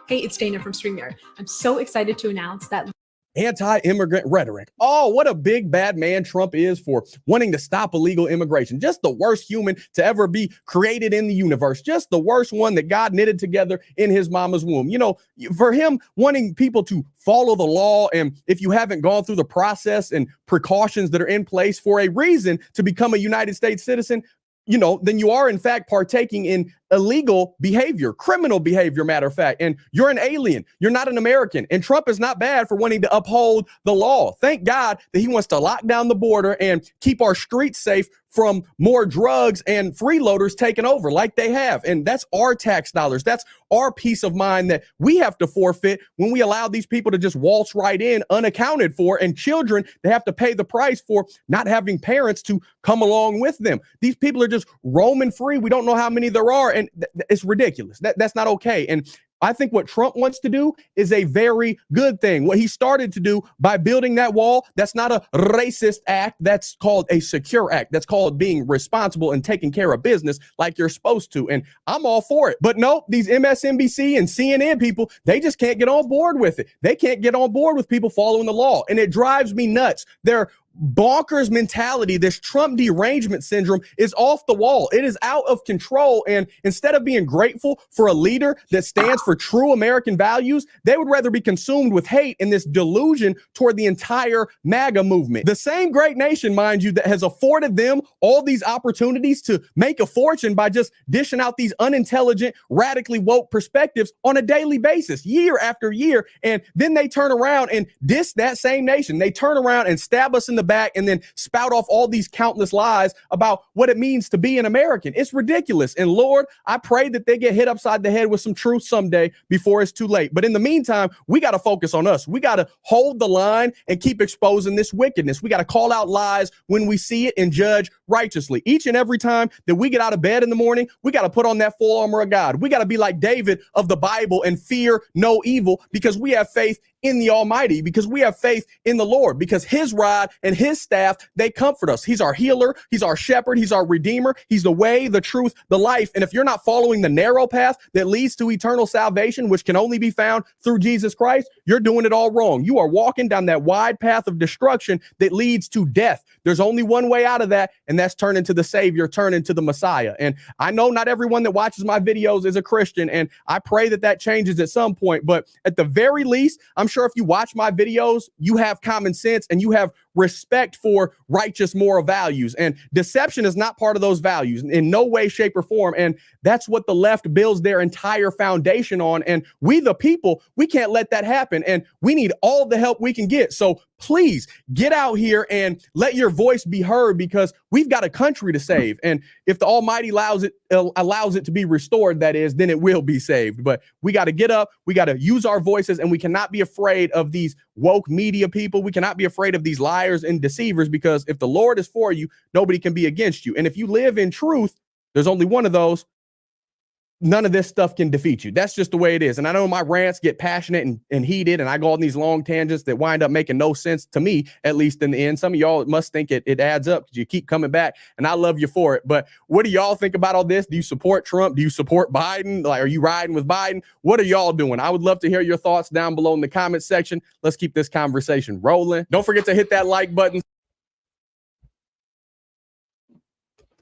Hey, it's Dana from StreamYard. I'm so excited to announce that anti-immigrant rhetoric. Oh, what a big bad man Trump is for wanting to stop illegal immigration. Just the worst human to ever be created in the universe. Just the worst one that God knitted together in his mama's womb. You know, for him wanting people to follow the law, and if you haven't gone through the process and precautions that are in place for a reason to become a United States citizen, you know, then you are in fact partaking in illegal behavior, criminal behavior, matter of fact, and you're an alien. You're not an American. And Trump is not bad for wanting to uphold the law. Thank God that he wants to lock down the border and keep our streets safe from more drugs and freeloaders taking over like they have. And that's our tax dollars. That's our peace of mind that we have to forfeit when we allow these people to just waltz right in unaccounted for, and children, they have to pay the price for not having parents to come along with them. These people are just roaming free. We don't know how many there are, and it's ridiculous. That's not okay. And I think what Trump wants to do is a very good thing. What he started to do by building that wall, that's not a racist act. That's called a secure act. That's called being responsible and taking care of business like you're supposed to. And I'm all for it. But no, these MSNBC and CNN people, they just can't get on board with it. They can't get on board with people following the law. And it drives me nuts. They're bonkers mentality, this Trump derangement syndrome is off the wall. It is out of control. And instead of being grateful for a leader that stands for true American values, they would rather be consumed with hate and this delusion toward the entire MAGA movement. The same great nation, mind you, that has afforded them all these opportunities to make a fortune by just dishing out these unintelligent, radically woke perspectives on a daily basis, year after year. And then they turn around and diss that same nation. They turn around and stab us in the back and then spout off all these countless lies about what it means to be an American. It's ridiculous. And Lord, I pray that they get hit upside the head with some truth someday before it's too late. But in the meantime, we got to focus on us. We got to hold the line and keep exposing this wickedness. We got to call out lies when we see it and judge righteously. Each and every time that we get out of bed in the morning, we got to put on that full armor of God. We got to be like David of the Bible and fear no evil, because we have faith in the Almighty, because we have faith in the Lord, because his rod and his staff, they comfort us. He's our healer. He's our shepherd. He's our redeemer. He's the way, the truth, the life. And if you're not following the narrow path that leads to eternal salvation, which can only be found through Jesus Christ, you're doing it all wrong. You are walking down that wide path of destruction that leads to death. There's only one way out of that, and that's turning to the Savior, turning to the Messiah. And I know not everyone that watches my videos is a Christian, and I pray that that changes at some point. But at the very least, I'm sure if you watch my videos, you have common sense and you have respect for righteous moral values. And deception is not part of those values in no way, shape, or form. And that's what the left builds their entire foundation on. And we, the people, we can't let that happen. And we need all the help we can get. So please get out here and let your voice be heard, because we've got a country to save. And if the Almighty allows it to be restored, that is, then it will be saved. But we got to get up. We got to use our voices, and we cannot be afraid of these woke media people. We cannot be afraid of these liars and deceivers, because if the Lord is for you, nobody can be against you. And if you live in truth, there's only one of those. None of this stuff can defeat you. That's just the way it is. And I know my rants get passionate and heated, and I go on these long tangents that wind up making no sense to me, at least in the end. Some of y'all must think it adds up because you keep coming back, and I love you for it. But what do y'all think about all this? Do you support Trump? Do you support Biden? Like, are you riding with Biden? What are y'all doing? I would love to hear your thoughts down below in the comment section. Let's keep this conversation rolling. Don't forget to hit that like button.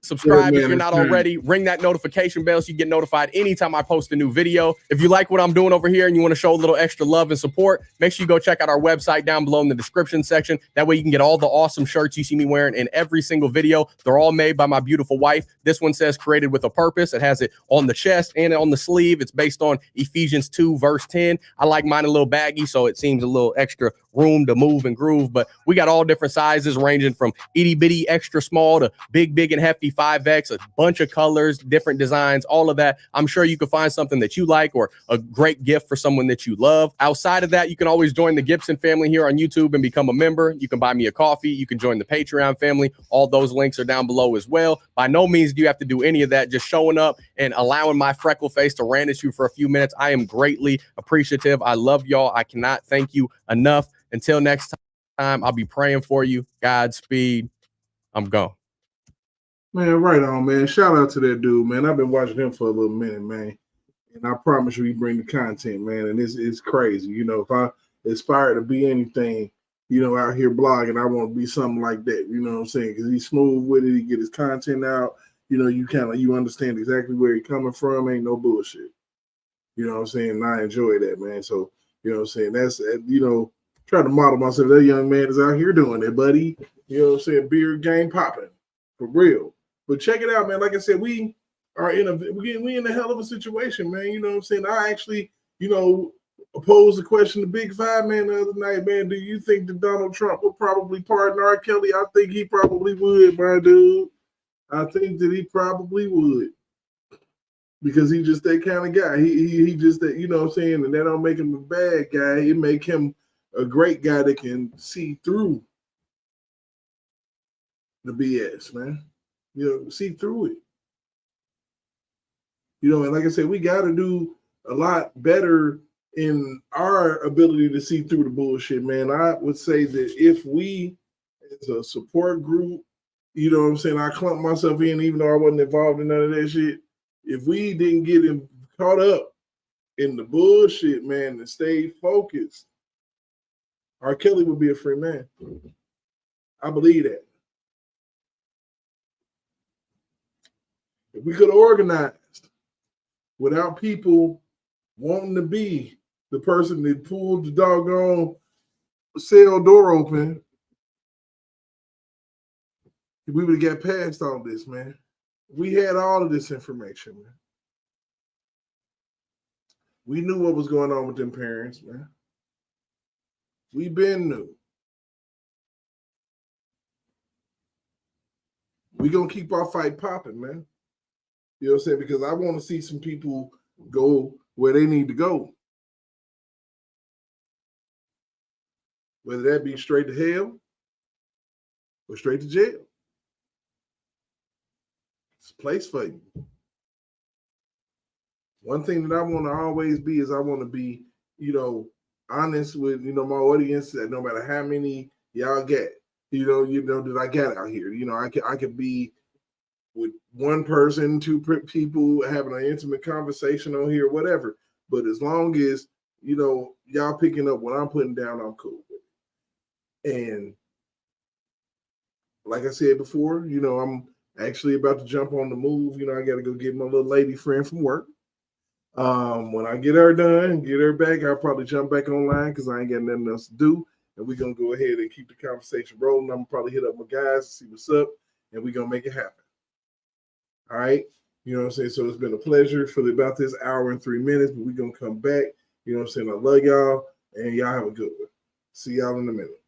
Subscribe if you're not already. Ring that notification bell so you get notified anytime I post a new video. If you like what I'm doing over here and you want to show a little extra love and support, make sure you go check out our website down below in the description section. That way you can get all the awesome shirts you see me wearing in every single video. They're all made by my beautiful wife. This one says created with a purpose. It has it on the chest and on the sleeve. It's based on Ephesians 2 verse 10. I like mine a little baggy, so it seems a little extra room to move and groove. But we got all different sizes ranging from itty bitty extra small to big and hefty 5X, a bunch of colors, different designs, all of that. I'm sure you can find something that you like or a great gift for someone that you love. Outside of that, you can always join the Gibson family here on YouTube and become a member. You can buy me a coffee. You can join the Patreon family. All those links are down below as well. By no means do you have to do any of that. Just showing up and allowing my freckle face to rant at you for a few minutes. I am greatly appreciative. I love y'all. I cannot thank you enough. Until next time, I'll be praying for you. Godspeed. I'm gone. Man, right on, man. Shout out to that dude, man. I've been watching him for a little minute, man. And I promise you, he bring the content, man. And it's crazy. You know, if I aspire to be anything, you know, out here blogging, I want to be something like that. You know what I'm saying? Because he's smooth with it. He get his content out. You know, you understand exactly where he's coming from. Ain't no bullshit. You know what I'm saying? And I enjoy that, man. So, you know what I'm saying? That's, you know, try to model myself. That young man is out here doing it, buddy. You know what I'm saying? Beard game popping. For real. But check it out, man. Like I said, we are in a hell of a situation, man. You know what I'm saying? I actually, you know, posed the question to Big Five, man, the other night, man. Do you think that Donald Trump will probably pardon R. Kelly? I think he probably would, my dude. I think that he probably would. Because he's just that kind of guy. He just that, you know what I'm saying? And that don't make him a bad guy. It make him a great guy that can see through the BS, man. You know, see through it. You know, and like I said, we got to do a lot better in our ability to see through the bullshit, man. I would say that if we, as a support group, you know what I'm saying, I clumped myself in even though I wasn't involved in none of that shit. If we didn't get caught up in the bullshit, man, and stay focused, R. Kelly would be a free man. I believe that. If we could have organized without people wanting to be the person that pulled the doggone cell door open, we would have got past all this, man. We had all of this information, man. We knew what was going on with them parents, man. We been knew. We gonna keep our fight popping, man. You know what I'm saying? Because I want to see some people go where they need to go. Whether that be straight to hell or straight to jail. It's a place for you. One thing that I want to always be is I want to be, you know, honest with, you know, my audience, that no matter how many y'all get, you know that I got out here. You know, I could be with one person, two people having an intimate conversation on here, whatever. But as long as, you know, y'all picking up what I'm putting down, I'm cool with it. And like I said before, you know, I'm actually about to jump on the move. You know, I got to go get my little lady friend from work. When I get her done, get her back, I'll probably jump back online because I ain't got nothing else to do. And we're going to go ahead and keep the conversation rolling. I'm going to probably hit up my guys to see what's up, and we're going to make it happen. All right? You know what I'm saying? So it's been a pleasure for about this hour and 3 minutes, but we're going to come back. You know what I'm saying? I love y'all, and y'all have a good one. See y'all in a minute.